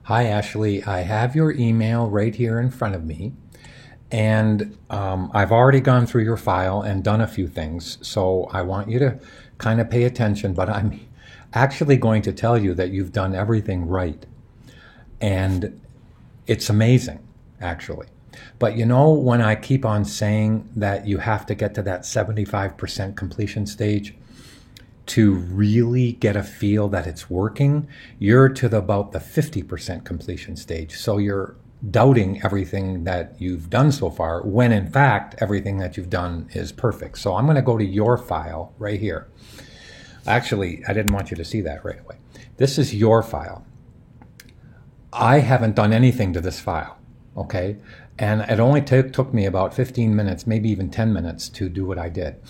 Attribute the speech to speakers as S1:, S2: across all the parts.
S1: Hi, Ashley. I have your email right here in front of me, and I've already gone through your file and done a few things. So I want you to kind of pay attention, but I'm actually going to tell you that you've done everything right. And it's amazing, actually. But you know, when I keep on saying that you have to get to that 75% completion stage, to really get a feel that it's working, you're to about the 50% completion stage. So you're doubting everything that you've done so far, when in fact, everything that you've done is perfect. So I'm going to go to your file right here. Actually, I didn't want you to see that right away. This is your file. I haven't done anything to this file, okay? And it only took me about 15 minutes, maybe even 10 minutes to do what I did.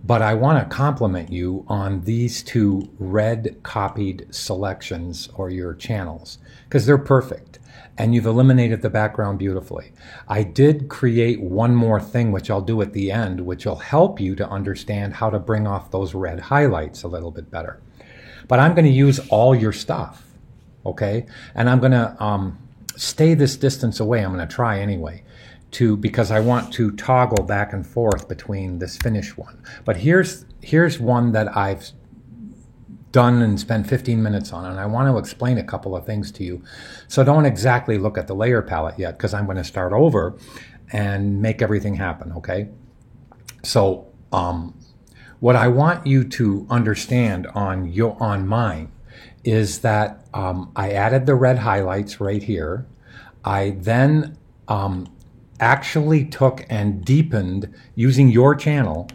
S1: But I want to compliment you on these two red copied selections or your channels, because they're perfect and you've eliminated the background beautifully. I did create one more thing, which I'll do at the end, which will help you to understand how to bring off those red highlights a little bit better. But I'm going to use all your stuff, okay? And I'm going to stay this distance away. I'm going to try anyway. Because I want to toggle back and forth between this finish one. But here's one that I've done and spent 15 minutes on, and I want to explain a couple of things to you. So don't exactly look at the layer palette yet, because I'm going to start over and make everything happen, okay? So what I want you to understand on mine is that I added the red highlights right here. I then actually took and deepened, using your channel,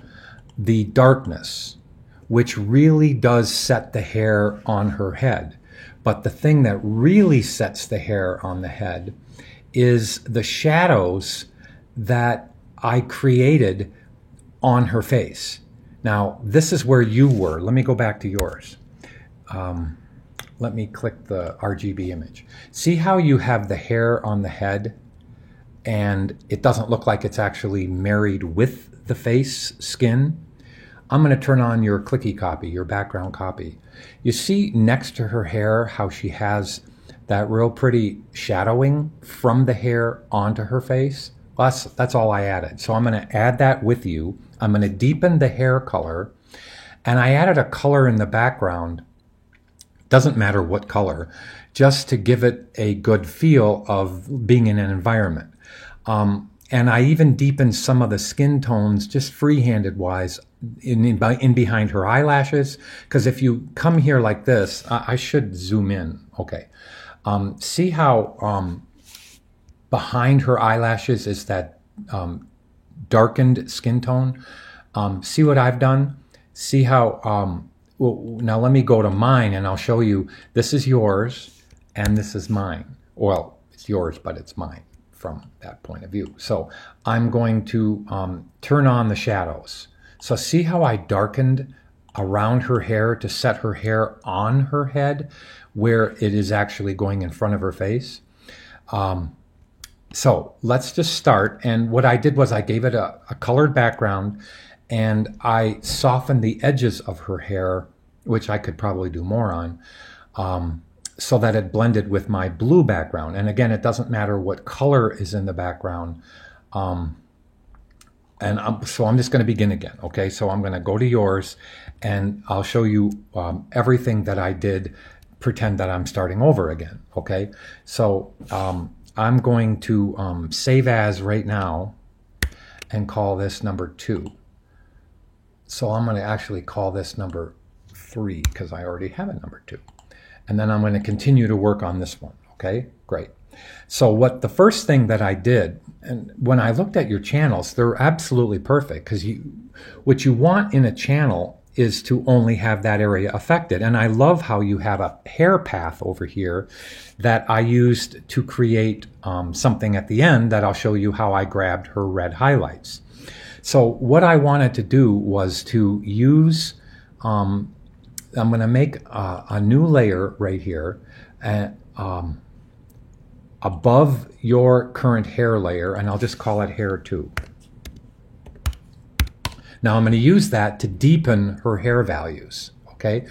S1: the darkness, which really does set the hair on her head. But the thing that really sets the hair on the head is the shadows that I created on her face. Now, this is where you were. Let me go back to yours. Let me click the RGB image. See how you have the hair on the head and it doesn't look like it's actually married with the face skin? I'm going to turn on your clicky copy, your background copy. You see next to her hair how she has that real pretty shadowing from the hair onto her face? Well, that's all I added. So I'm going to add that with you. I'm going to deepen the hair color, and I added a color in the background. Doesn't matter what color, just to give it a good feel of being in an environment. And I even deepened some of the skin tones, just free-handed wise, in behind her eyelashes. Because if you come here like this, I should zoom in. Okay. See how behind her eyelashes is that darkened skin tone? See what I've done? See how... well, now let me go to mine and I'll show you. This is yours and this is mine. Well, it's yours, but it's mine from that point of view. So I'm going to turn on the shadows. So see how I darkened around her hair to set her hair on her head where it is actually going in front of her face. So let's just start. And what I did was I gave it a colored background, and I softened the edges of her hair, which I could probably do more on, so that it blended with my blue background. And again, it doesn't matter what color is in the background. So I'm just going to begin again. Okay, so I'm going to go to yours, and I'll show you everything that I did. Pretend that I'm starting over again. Okay, so I'm going to save as right now and call this number 2. So I'm going to actually call this number 3 because I already have a number 2. And then I'm going to continue to work on this one. Okay, great. So the first thing that I did, and when I looked at your channels, they're absolutely perfect, because what you want in a channel is to only have that area affected. And I love how you have a hair path over here that I used to create something at the end that I'll show you how I grabbed her red highlights. So what I wanted to do was to use, I'm going to make a new layer right here above your current hair layer, and I'll just call it hair 2. Now I'm going to use that to deepen her hair values, okay?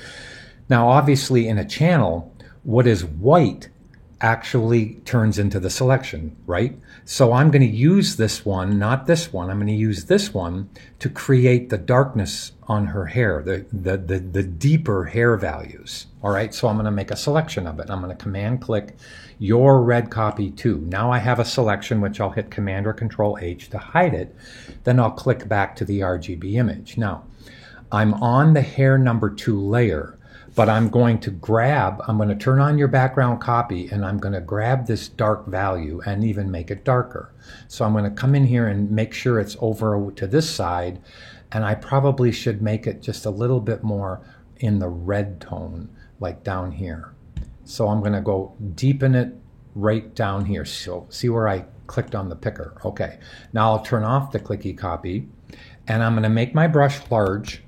S1: Now obviously in a channel, what is white actually turns into the selection, right? So I'm going to use this one, not this one. I'm going to use this one to create the darkness on her hair, the deeper hair values. All right, so I'm going to make a selection of it. I'm going to command click your red copy 2. Now I have a selection, which I'll hit command or control H to hide it. Then I'll click back to the RGB image. Now I'm on the hair number 2 layer, but I'm going to turn on your background copy, and I'm going to grab this dark value and even make it darker. So I'm going to come in here and make sure it's over to this side, and I probably should make it just a little bit more in the red tone, like down here. So I'm going to go deepen it right down here. So see where I clicked on the picker. Okay, now I'll turn off the clicky copy, and I'm going to make my brush larger,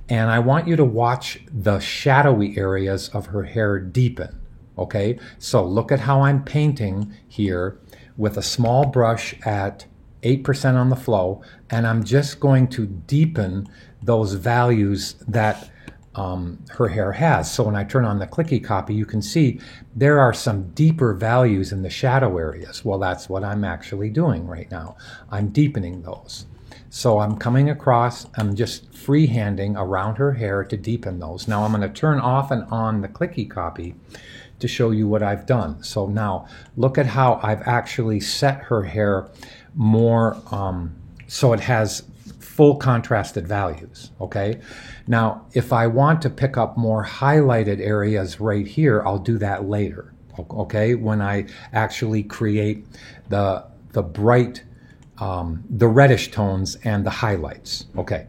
S1: and I want you to watch the shadowy areas of her hair deepen. Okay, so look at how I'm painting here with a small brush at 8% on the flow, and I'm just going to deepen those values that her hair has. So when I turn on the clicky copy, you can see there are some deeper values in the shadow areas. Well, that's what I'm actually doing right now. I'm deepening those. So I'm coming across, I'm just freehanding around her hair to deepen those. Now I'm going to turn off and on the clicky copy to show you what I've done. So now look at how I've actually set her hair more so it has full contrasted values. Okay, now if I want to pick up more highlighted areas right here, I'll do that later. Okay, when I actually create the bright the reddish tones and the highlights. Okay,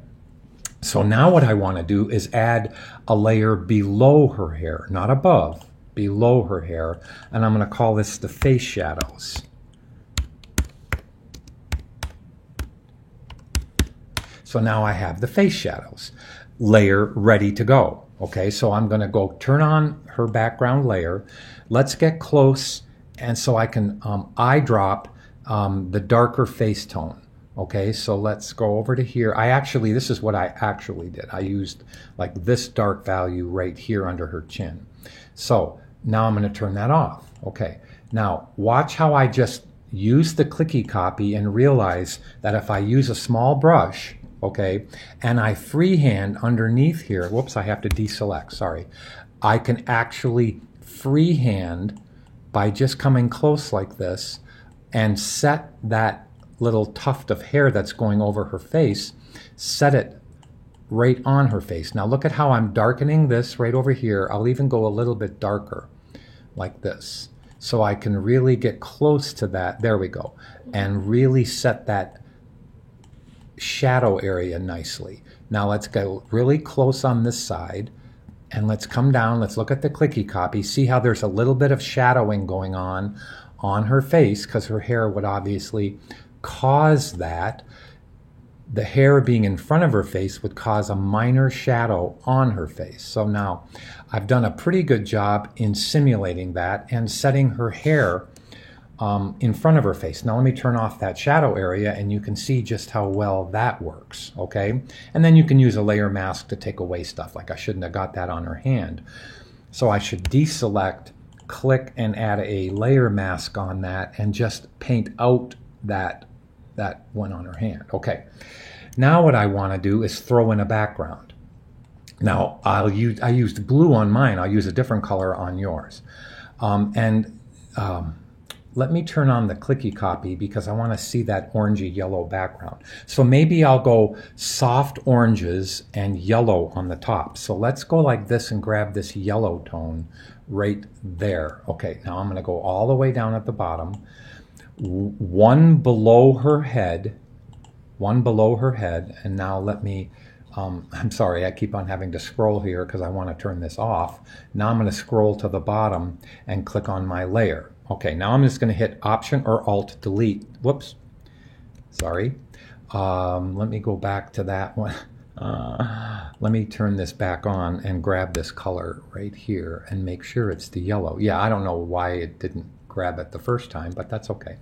S1: so now what I want to do is add a layer below her hair, not above, below her hair, and I'm going to call this the face shadows. So now I have the face shadows layer ready to go. Okay, so I'm going to go turn on her background layer. Let's get close, and so I can eyedrop the darker face tone. Okay, so let's go over to here. This is what I actually did. I used like this dark value right here under her chin. So now I'm going to turn that off. Okay, now watch how I just use the clicky copy and realize that if I use a small brush, okay, and I freehand underneath here, whoops, I have to deselect, sorry. I can actually freehand by just coming close like this and set that little tuft of hair that's going over her face, set it right on her face. Now look at how I'm darkening this right over here. I'll even go a little bit darker like this, so I can really get close to that, there we go, and really set that shadow area nicely. Now let's go really close on this side, and let's come down, let's look at the clicky copy, see how there's a little bit of shadowing going on her face, because her hair would obviously cause that. The hair being in front of her face would cause a minor shadow on her face. So now I've done a pretty good job in simulating that and setting her hair in front of her face. Now let me turn off that shadow area, and you can see just how well that works. Okay, and then you can use a layer mask to take away stuff, like I shouldn't have got that on her hand. So I should deselect, click, and add a layer mask on that, and just paint out that one on her hand. Okay, now what I want to do is throw in a background. Now I used blue on mine. I'll use a different color on yours. Let me turn on the clicky copy because I want to see that orangey yellow background. So maybe I'll go soft oranges and yellow on the top. So let's go like this and grab this yellow tone right there. Okay, now I'm going to go all the way down at the bottom. One below her head, and now let me, I'm sorry, I keep on having to scroll here because I want to turn this off. Now I'm going to scroll to the bottom and click on my layer. Okay, now I'm just going to hit Option or Alt Delete. Whoops, sorry. Let me go back to that one. Let me turn this back on and grab this color right here and make sure it's the yellow. Yeah, I don't know why it didn't grab it the first time, but that's okay.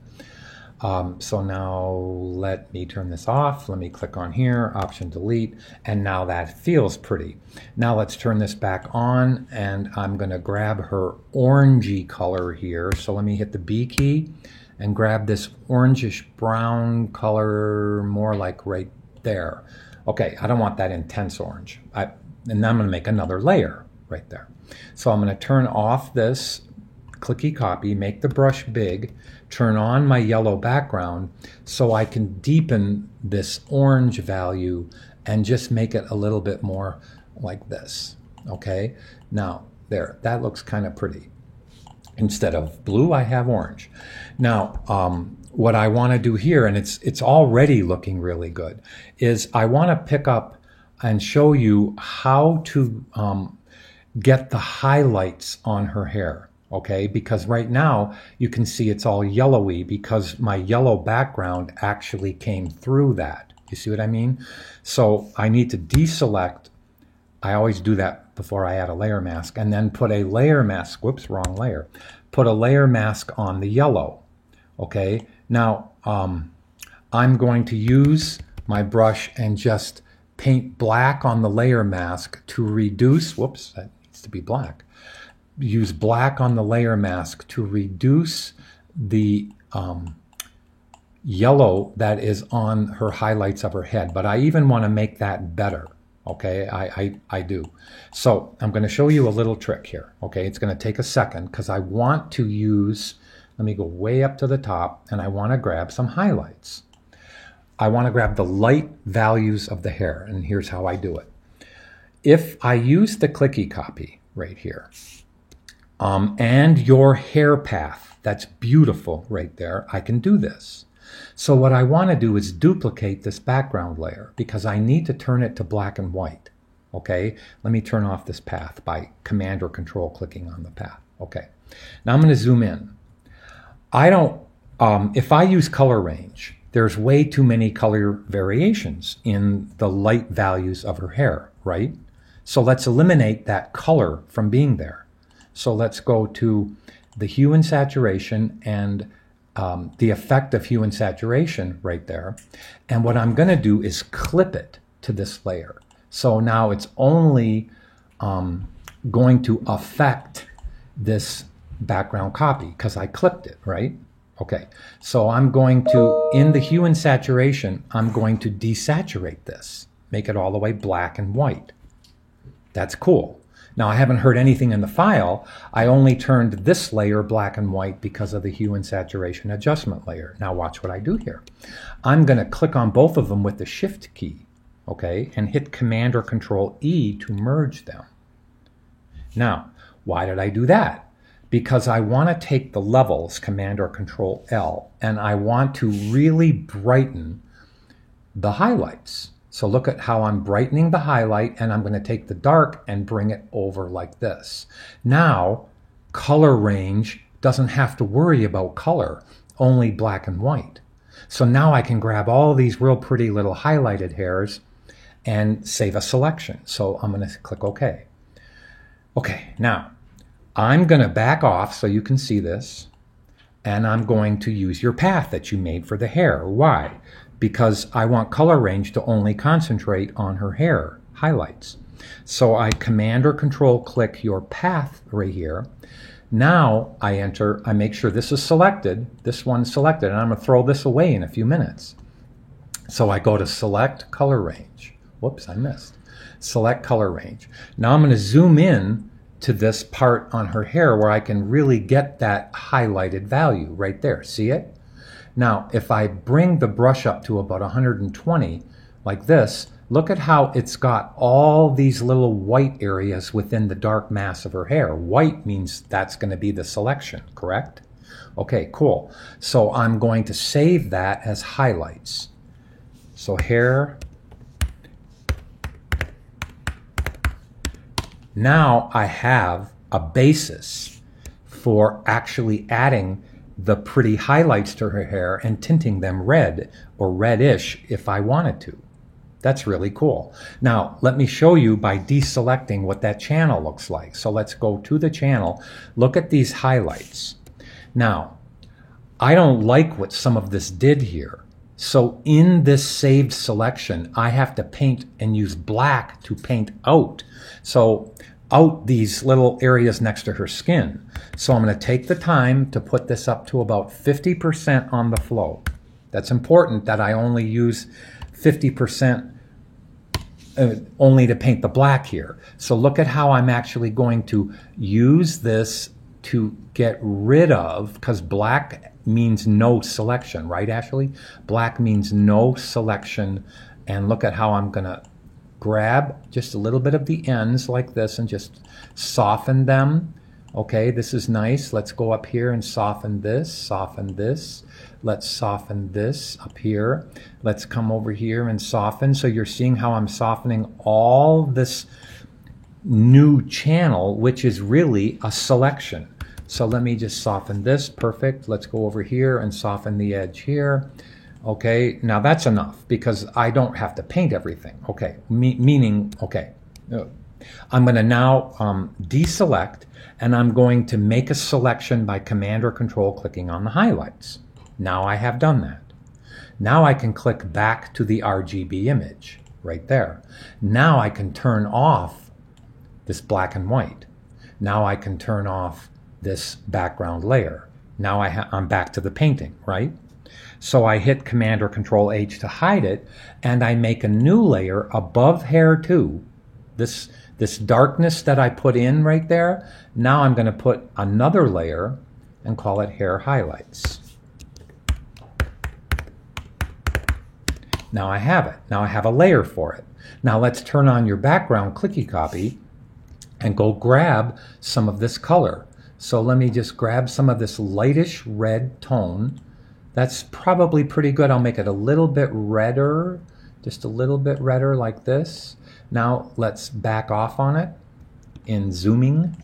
S1: So now let me turn this off. Let me click on here, Option Delete, and now that feels pretty. Now let's turn this back on, and I'm going to grab her orangey color here. So let me hit the B key and grab this orangish brown color, more like right there. Okay, I don't want that intense orange. And then I'm going to make another layer right there. So I'm going to turn off this clicky copy, make the brush big, turn on my yellow background so I can deepen this orange value and just make it a little bit more like this. Okay, now there, that looks kind of pretty. Instead of blue, I have orange. Now, what I want to do here, and it's already looking really good, is I want to pick up and show you how to get the highlights on her hair. Okay, because right now you can see it's all yellowy because my yellow background actually came through that. You see what I mean? So I need to deselect. I always do that before I add a layer mask, and then put a layer mask, whoops, wrong layer. Put a layer mask on the yellow. Okay, now I'm going to use my brush and just paint black on the layer mask to reduce, whoops, that needs to be black. Use black on the layer mask to reduce the yellow that is on her highlights of her head. But I even want to make that better. Okay, I do. So I'm going to show you a little trick here. Okay, it's going to take a second because I want to use, let me go way up to the top, and I want to grab some highlights. I want to grab the light values of the hair, and here's how I do it. If I use the clicky copy right here, and your hair path, that's beautiful right there, I can do this. So what I want to do is duplicate this background layer because I need to turn it to black and white. Okay, let me turn off this path by Command or Control clicking on the path. Okay, now I'm going to zoom in. I don't, if I use color range, there's way too many color variations in the light values of her hair, right? So let's eliminate that color from being there. So let's go to the hue and saturation and the effect of hue and saturation right there. And what I'm going to do is clip it to this layer. So now it's only going to affect this background copy because I clipped it, right? Okay, so I'm going to, in the hue and saturation, I'm going to desaturate this, make it all the way black and white. That's cool. Now, I haven't heard anything in the file. I only turned this layer black and white because of the hue and saturation adjustment layer. Now watch what I do here. I'm going to click on both of them with the Shift key, okay, and hit Command or Control E to merge them. Now, why did I do that? Because I want to take the levels, Command or Control L, and I want to really brighten the highlights. So look at how I'm brightening the highlight, and I'm going to take the dark and bring it over like this. Now, color range doesn't have to worry about color, only black and white. So now I can grab all these real pretty little highlighted hairs and save a selection. So I'm going to click OK. Okay, now I'm going to back off so you can see this, and I'm going to use your path that you made for the hair. Why? Because I want color range to only concentrate on her hair highlights. So I Command or Control click your path right here. Now I enter, I make sure this is selected, this one's selected, and I'm going to throw this away in a few minutes. So I go to Select Color Range. Whoops, I missed. Select Color Range. Now I'm going to zoom in to this part on her hair where I can really get that highlighted value right there. See it? Now, if I bring the brush up to about 120, like this, look at how it's got all these little white areas within the dark mass of her hair. White means that's going to be the selection, correct? Okay, cool. So I'm going to save that as highlights. So hair. Now I have a basis for actually adding the pretty highlights to her hair and tinting them red or reddish if I wanted to. That's really cool. Now, let me show you by deselecting what that channel looks like. So let's go to the channel, look at these highlights. Now, I don't like what some of this did here. So in this saved selection, I have to paint and use black to paint out. So out these little areas next to her skin. So I'm going to take the time to put this up to about 50% on the flow. That's important that I only use 50% only to paint the black here. So look at how I'm actually going to use this to get rid of, because black means no selection, right, Ashley? Black means no selection. And look at how I'm going to grab just a little bit of the ends like this and just soften them. Okay, this is nice. Let's go up here and soften this, soften this. Let's soften this up here. Let's come over here and soften. So you're seeing how I'm softening all this new channel, which is really a selection. So let me just soften this. Perfect. Let's go over here and soften the edge here. Okay, now that's enough because I don't have to paint everything. Okay, meaning, okay, I'm going to now deselect, and I'm going to make a selection by Command or Control clicking on the highlights. Now I have done that. Now I can click back to the RGB image right there. Now I can turn off this black and white. Now I can turn off this background layer. Now I'm back to the painting, right? So I hit Command or Control H to hide it, and I make a new layer above Hair 2. This darkness that I put in right there, now I'm going to put another layer and call it Hair Highlights. Now I have it. Now I have a layer for it. Now let's turn on your background clicky copy and go grab some of this color. So let me just grab some of this lightish red tone. That's probably pretty good. I'll make it a little bit redder, just a little bit redder like this. Now let's back off on it in zooming.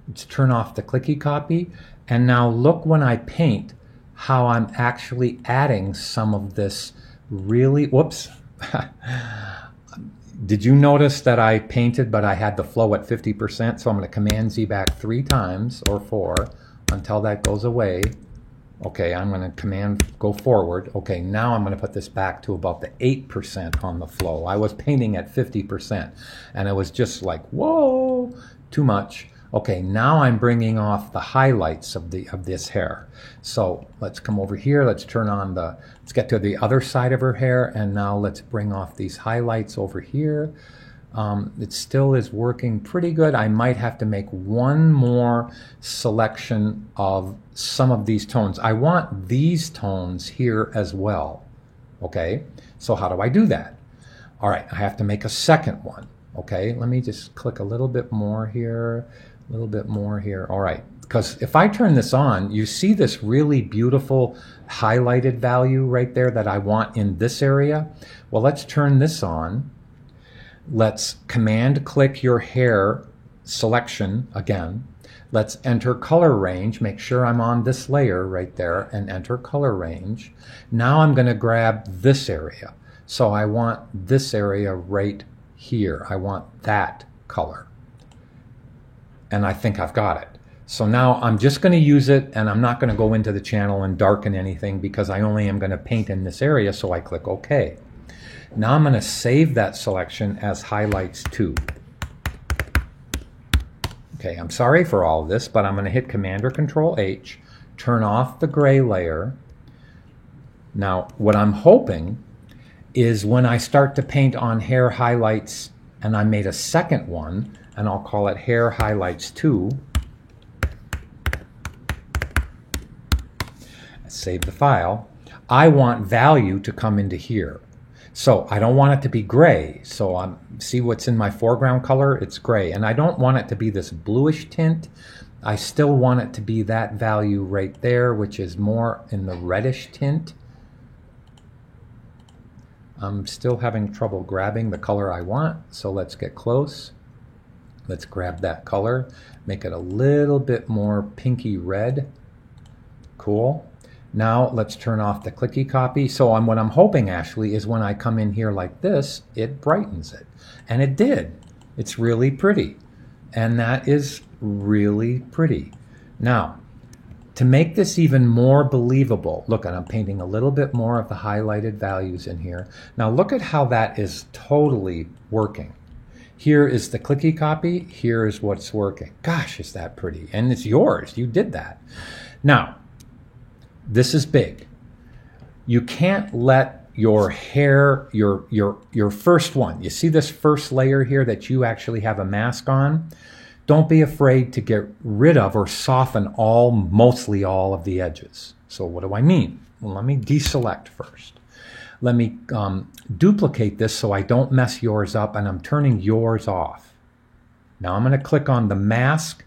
S1: Let's turn off the clicky copy. And now look when I paint how I'm actually adding some of this really, whoops. Did you notice that I painted but I had the flow at 50%? So I'm going to Command Z back 3 times or 4 until that goes away. Okay, I'm going to Command go forward. Okay, now I'm going to put this back to about the 8% on the flow. I was painting at 50% and it was just like, whoa, too much. Okay, now I'm bringing off the highlights of this hair. So let's come over here. Let's turn on let's get to the other side of her hair, and now let's bring off these highlights over here. It still is working pretty good. I might have to make one more selection of some of these tones. I want these tones here as well. Okay, so how do I do that? All right, I have to make a second one. Okay, let me just click a little bit more here, a little bit more here. All right, because if I turn this on, you see this really beautiful highlighted value right there that I want in this area. Well, let's turn this on. Let's Command click your hair selection again. Let's enter color range. Make sure I'm on this layer right there and enter color range. Now I'm going to grab this area. So I want this area right here. I want that color. And I think I've got it. So now I'm just going to use it, and I'm not going to go into the channel and darken anything because I only am going to paint in this area. So I click OK. Now I'm going to save that selection as Highlights 2. Okay, I'm sorry for all of this, but I'm going to hit Command or Control H, turn off the gray layer. Now, what I'm hoping is when I start to paint on Hair Highlights, and I made a second one, and I'll call it Hair Highlights 2. Save the file. I want value to come into here. So I don't want it to be gray. So see what's in my foreground color? It's gray. And I don't want it to be this bluish tint. I still want it to be that value right there, which is more in the reddish tint. I'm still having trouble grabbing the color I want. So let's get close. Let's grab that color, make it a little bit more pinky red. Cool. Now let's turn off the clicky copy. So what I'm hoping, Ashley, is when I come in here like this, it brightens it. And it did. It's really pretty. And that is really pretty. Now, To make this even more believable, look, and I'm painting a little bit more of the highlighted values in here. Now look at how that is totally working. Here is the clicky copy, here is what's working. Gosh, is that pretty? And it's yours, you did that. Now, this is big. You can't let your hair, your first one, you see this first layer here that you actually have a mask on? Don't be afraid to get rid of or soften mostly all of the edges. So what do I mean? Well, let me deselect first. Let me duplicate this so I don't mess yours up, and I'm turning yours off. Now I'm going to click on the mask.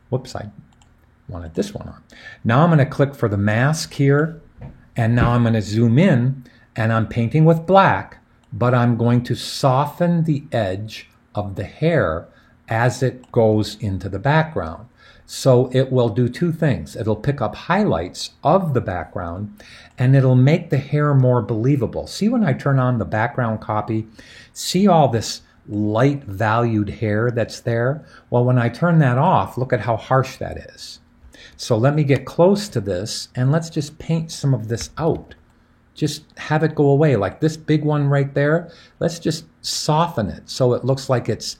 S1: Whoops, I wanted this one on. Now I'm going to click for the mask here, and now I'm going to zoom in, and I'm painting with black, but I'm going to soften the edge of the hair as it goes into the background. So it will do two things. It'll pick up highlights of the background, and it'll make the hair more believable. See, when I turn on the background copy, see all this light valued hair that's there? Well, when I turn that off, look at how harsh that is. So let me get close to this, and let's just paint some of this out. Just have it go away, like this big one right there. Let's just soften it so it looks like it's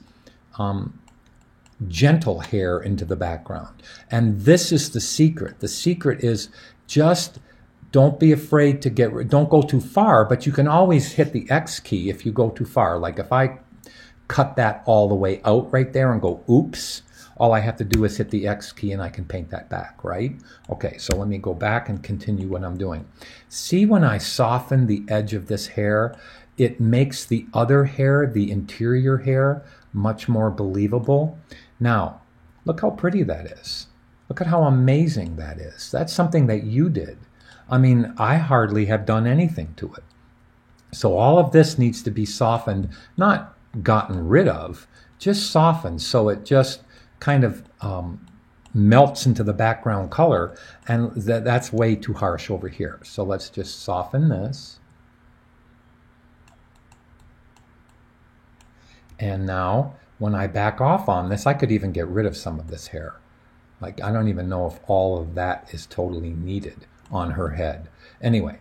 S1: gentle hair into the background. And this is the secret. The secret is just don't be afraid to don't go too far, but you can always hit the X key if you go too far. Like if I cut that all the way out right there and go, oops, all I have to do is hit the X key and I can paint that back, right? Okay, so let me go back and continue what I'm doing. See, when I soften the edge of this hair, it makes the other hair, the interior hair, much more believable. Now, look how pretty that is. Look at how amazing that is. That's something that you did. I mean, I hardly have done anything to it. So all of this needs to be softened, not gotten rid of, just softened so it just kind of melts into the background color, and that's way too harsh over here. So let's just soften this. And now, when I back off on this, I could even get rid of some of this hair. Like, I don't even know if all of that is totally needed on her head. Anyway,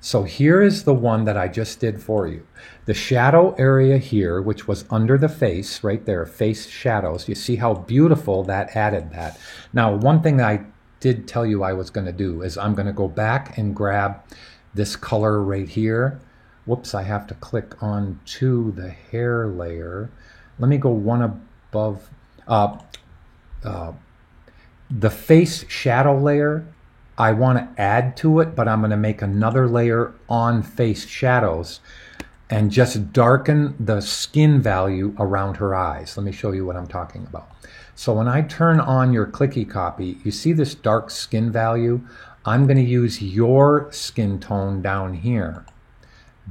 S1: so here is the one that I just did for you. The shadow area here, which was under the face, right there, face shadows. You see how beautiful that added that. Now, one thing I did tell you I was going to do is I'm going to go back and grab this color right here. Whoops, I have to click on to the hair layer. Let me go one above. The face shadow layer, I want to add to it, but I'm going to make another layer on face shadows and just darken the skin value around her eyes. Let me show you what I'm talking about. So when I turn on your clicky copy, you see this dark skin value? I'm going to use your skin tone down here.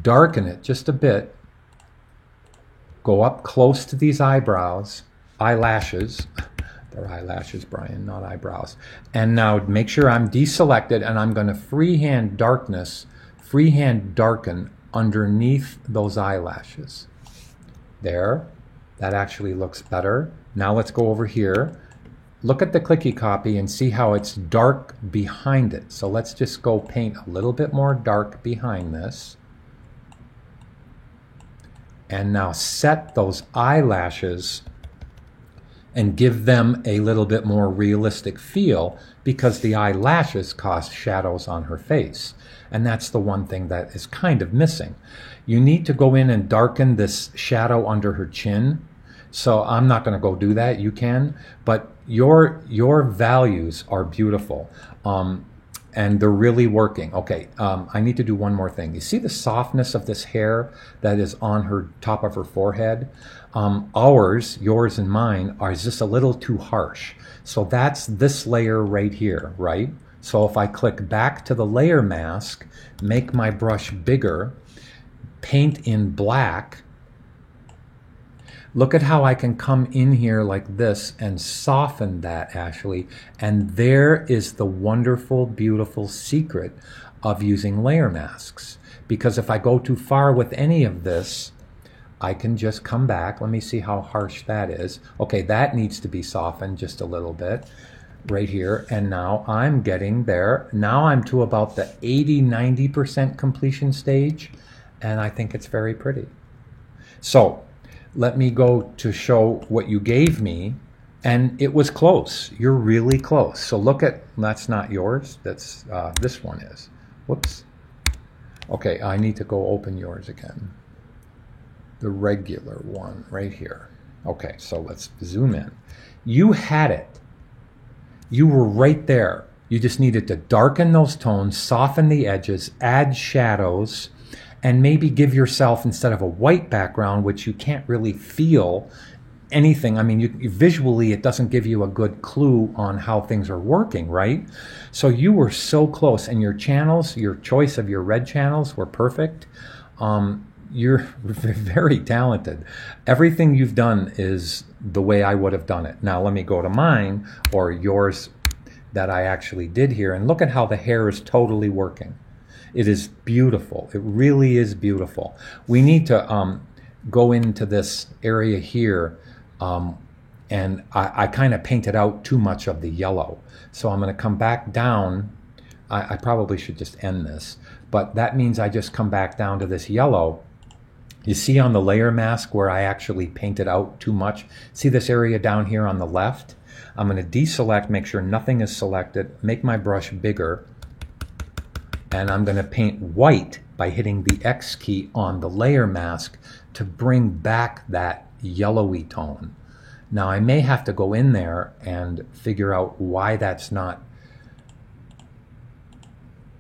S1: Darken it just a bit. Go up close to these eyebrows, eyelashes. They're eyelashes, Brian, not eyebrows. And now make sure I'm deselected, and I'm going to freehand darken underneath those eyelashes. There, that actually looks better. Now let's go over here. Look at the clicky copy and see how it's dark behind it. So let's just go paint a little bit more dark behind this. And now set those eyelashes and give them a little bit more realistic feel, because the eyelashes cast shadows on her face. And that's the one thing that is kind of missing. You need to go in and darken this shadow under her chin. So I'm not going to go do that. You can. But your values are beautiful. And they're really working. Okay, I need to do one more thing. You see the softness of this hair that is on her top of her forehead? Yours and mine, are just a little too harsh. So that's this layer right here, right? So if I click back to the layer mask, make my brush bigger, paint in black, look at how I can come in here like this and soften that, Ashley. And there is the wonderful, beautiful secret of using layer masks. Because if I go too far with any of this, I can just come back. Let me see how harsh that is. Okay, that needs to be softened just a little bit. right here, and now I'm getting there. Now I'm to about the 80–90% completion stage, and I think it's very pretty. So let me go to show what you gave me, and it was close. You're really close. So look at, that's not yours, that's this one is. Whoops. Okay, I need to go open yours again. The regular one right here. Okay, so let's zoom in. You had it. You were right there. You just needed to darken those tones, soften the edges, add shadows, and maybe give yourself, instead of a white background, which you can't really feel anything. I mean, you visually, it doesn't give you a good clue on how things are working, right? So you were so close, and your channels, your choice of your red channels were perfect. You're very talented. Everything you've done is the way I would have done it. Now let me go to mine, or yours that I actually did here, and look at how the hair is totally working. It is beautiful. It really is beautiful. We need to go into this area here, and I kind of painted out too much of the yellow. So I'm going to come back down. I probably should just end this, but that means I just come back down to this yellow. You see on the layer mask where I actually painted out too much? See this area down here on the left? I'm going to deselect, make sure nothing is selected, make my brush bigger, and I'm going to paint white by hitting the X key on the layer mask to bring back that yellowy tone. Now I may have to go in there and figure out why that's not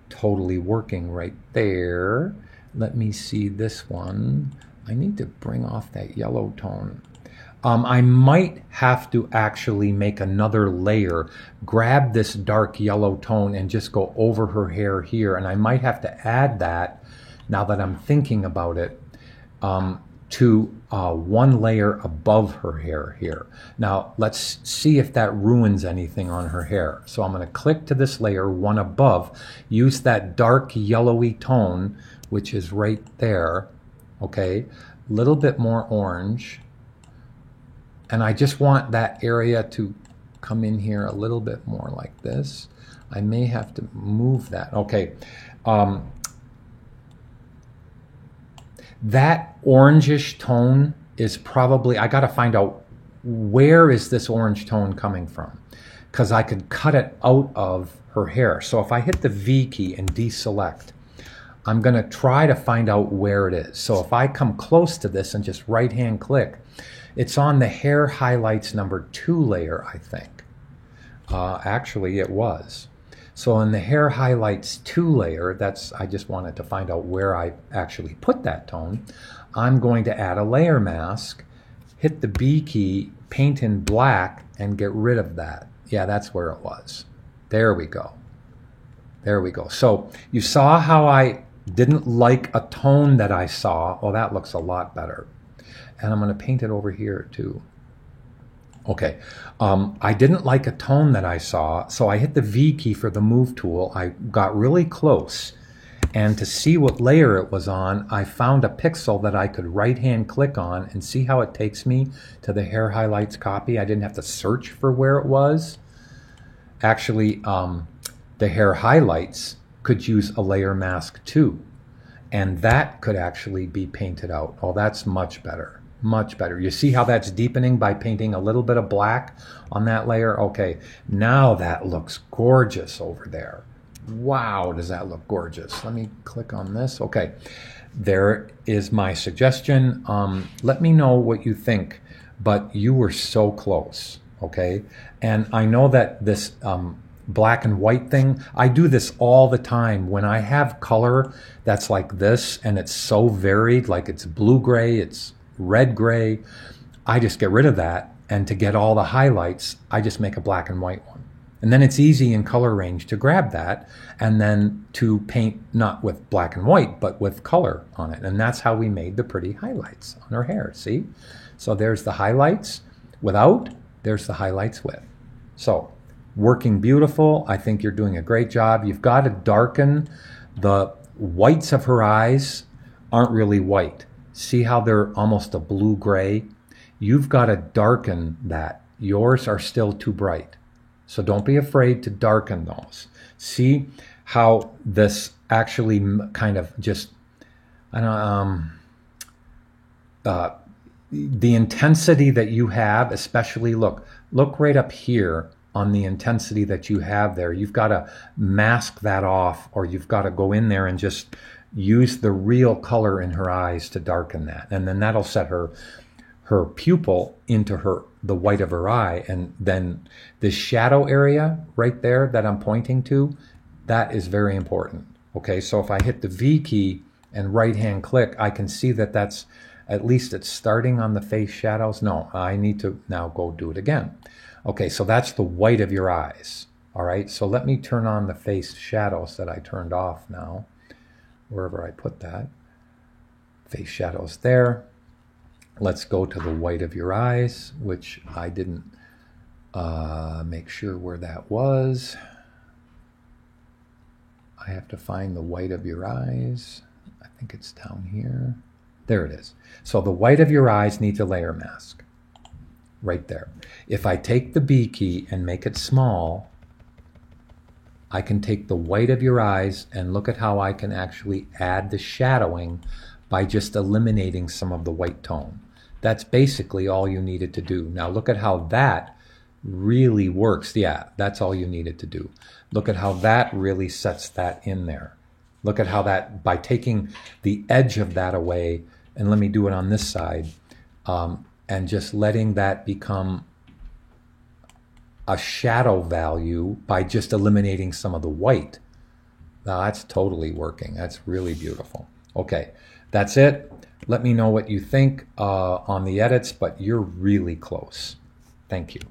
S1: totally working right there. Let me see this one. I need to bring off that yellow tone. I might have to actually make another layer, grab this dark yellow tone and just go over her hair here. And I might have to add that, now that I'm thinking about it, to one layer above her hair here. Now let's see if that ruins anything on her hair. So I'm going to click to this layer, one above, use that dark yellowy tone, which is right there, okay? A little bit more orange. And I just want that area to come in here a little bit more like this. I may have to move that. Okay. That orangish tone is probably, I got to find out where is this orange tone coming from, because I could cut it out of her hair. So if I hit the V key and deselect, I'm going to try to find out where it is. So if I come close to this and just right hand click, it's on the hair highlights number 2 layer, I think. Actually it was. So in the hair highlights 2 layer, that's, I just wanted to find out where I actually put that tone. I'm going to add a layer mask, hit the B key, paint in black, and get rid of that. Yeah, that's where it was. There we go. There we go. So you saw how I didn't like a tone that I saw. Oh, that looks a lot better. And I'm going to paint it over here too. Okay, I didn't like a tone that I saw, so I hit the V key for the move tool. I got really close, and to see what layer it was on, I found a pixel that I could right-hand click on and see how it takes me to the hair highlights copy. I didn't have to search for where it was. Actually, the hair highlights could use a layer mask too, and that could actually be painted out. Oh, that's much better. Much better. You see how that's deepening by painting a little bit of black on that layer? Okay, now that looks gorgeous over there. Wow, does that look gorgeous? Let me click on this. Okay, there is my suggestion. Let me know what you think, but you were so close, okay? And I know that this black and white thing, I do this all the time. When I have color that's like this and it's so varied, like it's blue-gray, it's red-gray, I just get rid of that, and to get all the highlights, I just make a black and white one. And then it's easy in color range to grab that and then to paint not with black and white, but with color on it. And that's how we made the pretty highlights on her hair, see? So there's the highlights without, there's the highlights with. So working beautiful. I think you're doing a great job. You've got to darken the whites of her eyes. Aren't really white. See how they're almost a blue-gray? You've got to darken that. Yours are still too bright. So don't be afraid to darken those. See how this actually kind of just, I don't know, the intensity that you have, especially look right up here on the intensity that you have there. You've got to mask that off, or you've got to go in there and just use the real color in her eyes to darken that. And then that'll set her pupil into the white of her eye. And then this shadow area right there that I'm pointing to, that is very important. Okay, so if I hit the V key and right hand click, I can see that that's, at least it's starting on the face shadows. No, I need to now go do it again. Okay, so that's the white of your eyes. All right, so let me turn on the face shadows that I turned off now, wherever I put that. Face shadows there. Let's go to the white of your eyes, which I didn't make sure where that was. I have to find the white of your eyes. I think it's down here. There it is. So the white of your eyes needs a layer mask right there. If I take the B key and make it small, I can take the white of your eyes and look at how I can actually add the shadowing by just eliminating some of the white tone. That's basically all you needed to do. Now look at how that really works. Yeah, that's all you needed to do. Look at how that really sets that in there. Look at how that, by taking the edge of that away, and let me do it on this side, and just letting that become a shadow value by just eliminating some of the white. Now that's totally working. That's really beautiful. Okay, that's it. Let me know what you think on the edits, but you're really close. Thank you.